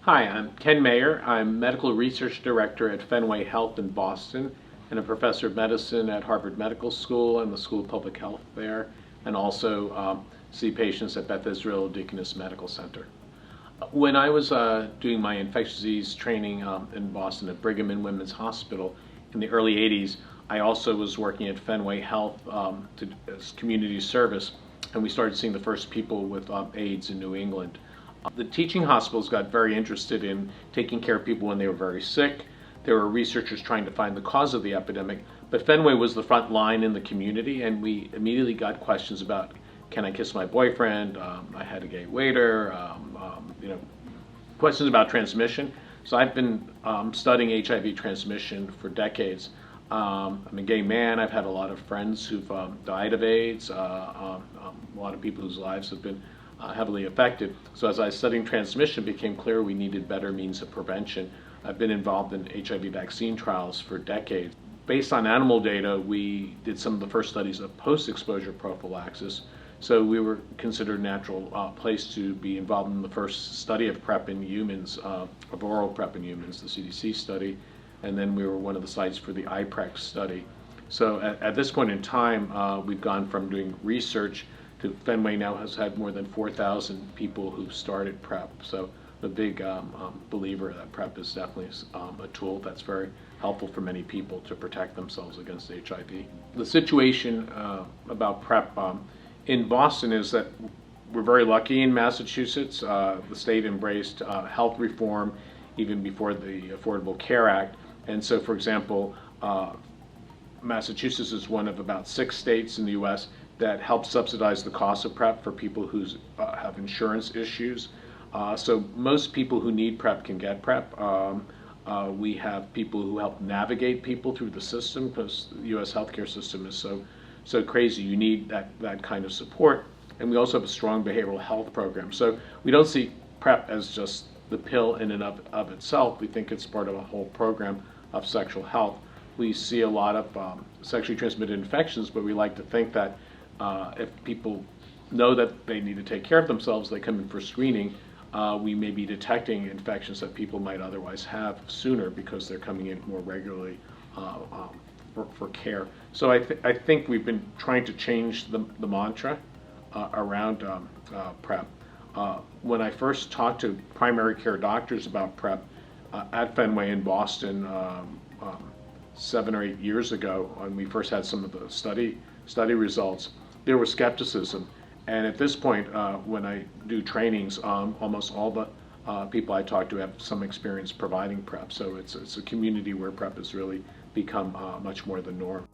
Hi, I'm Ken Mayer. I'm Medical Research Director at Fenway Health in Boston and a professor of medicine at Harvard Medical School and the School of Public Health there, and also see patients at Beth Israel Deaconess Medical Center. When I was doing my infectious disease training in Boston at Brigham and Women's Hospital in the early 80s, I also was working at Fenway Health as community service, and we started seeing the first people with AIDS in New England. The teaching hospitals got very interested in taking care of people when they were very sick. There were researchers trying to find the cause of the epidemic, but Fenway was the front line in the community, and we immediately got questions about, can I kiss my boyfriend? I had a gay waiter, questions about transmission. So I've been studying HIV transmission for decades. I'm a gay man. I've had a lot of friends who've died of AIDS, a lot of people whose lives have been heavily affected. So as I was studying transmission, it became clear we needed better means of prevention. I've been involved in HIV vaccine trials for decades. Based on animal data, we did some of the first studies of post-exposure prophylaxis. So we were considered a natural place to be involved in the first study of PrEP in humans, of oral PrEP in humans, the CDC study. And then we were one of the sites for the IPREC study. So at this point in time, we've gone from doing research to Fenway now has had more than 4,000 people who've started PrEP. So the big believer that PrEP is definitely a tool that's very helpful for many people to protect themselves against HIV. The situation about PrEP in Boston is that we're very lucky in Massachusetts. The state embraced health reform even before the Affordable Care Act. And so, for example, Massachusetts is one of about 6 states in the U.S. that help subsidize the cost of PrEP for people who have insurance issues. So most people who need PrEP can get PrEP. We have people who help navigate people through the system because the U.S. healthcare system is so crazy. You need that kind of support. And we also have a strong behavioral health program. So we don't see PrEP as just the pill in and of itself. We think it's part of a whole program of sexual health. We see a lot of sexually transmitted infections, but we like to think that if people know that they need to take care of themselves, they come in for screening, we may be detecting infections that people might otherwise have sooner because they're coming in more regularly for care. So I think we've been trying to change the mantra around PrEP. When I first talked to primary care doctors about PrEP at Fenway in Boston 7 or 8 years ago, when we first had some of the study results, there was skepticism. And at this point, when I do trainings, almost all the people I talk to have some experience providing PrEP. So it's a community where PrEP has really become much more the norm.